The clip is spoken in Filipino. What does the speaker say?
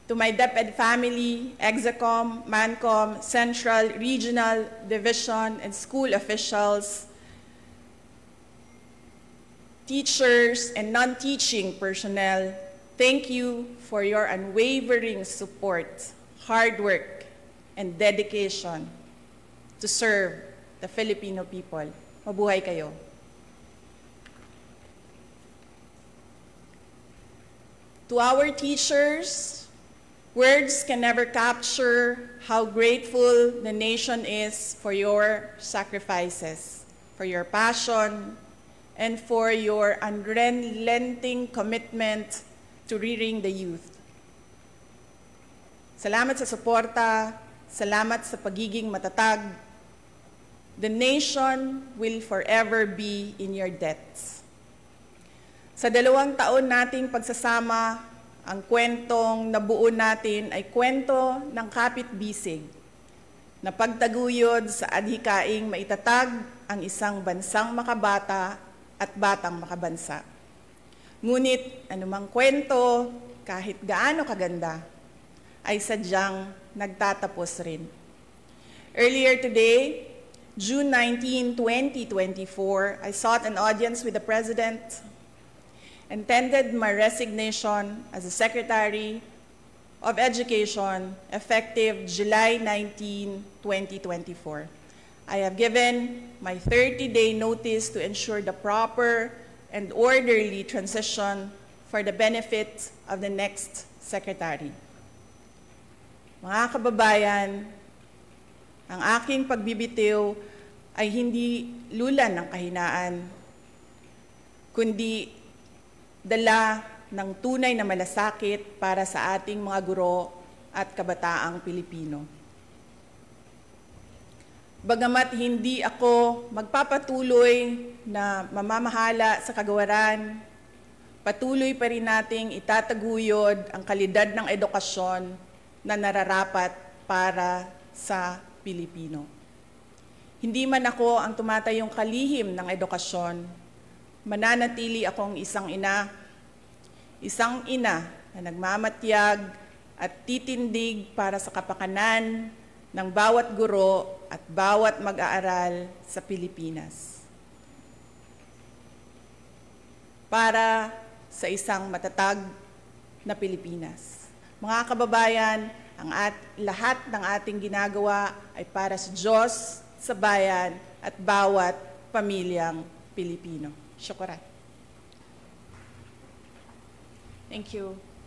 to my DepEd family, Execom, Mancom, Central, Regional, Division, and school officials, teachers, and non-teaching personnel, thank you for your unwavering support, hard work, and dedication to serve the Filipino people. Mabuhay kayo. To our teachers, words can never capture how grateful the nation is for your sacrifices, for your passion, and for your unrelenting commitment to rearing the youth. Salamat sa suporta, salamat sa pagiging matatag. The nation will forever be in your debts. Sa 2 taon nating pagsasama, ang kwentong nabuo natin ay kwento ng kapit-bisig na pagtaguyod sa adhikaing maitatag ang isang bansang makabata at batang makabansa. Ngunit anumang kwento, kahit gaano kaganda, ay sadyang nagtatapos rin. Earlier today, June 19, 2024, I sought an audience with the President and tendered my resignation as the Secretary of Education effective July 19, 2024. I have given my 30-day notice to ensure the proper and orderly transition for the benefit of the next Secretary. Mga kababayan, ang aking pagbibitiw ay hindi lulan ng kahinaan, kundi dala ng tunay na malasakit para sa ating mga guro at kabataang Pilipino. Bagamat hindi ako magpapatuloy na mamamahala sa kagawaran, patuloy pa rin nating itataguyod ang kalidad ng edukasyon na nararapat para sa Pilipino. Hindi man ako ang tumatayong kalihim ng edukasyon, mananatili akong isang ina na nagmamatyag at titindig para sa kapakanan ng bawat guro at bawat mag-aaral sa Pilipinas. Para sa isang matatag na Pilipinas. Mga kababayan, lahat ng ating ginagawa ay para sa Diyos, sa bayan, at bawat pamilyang Pilipino. Syukuran. Thank you.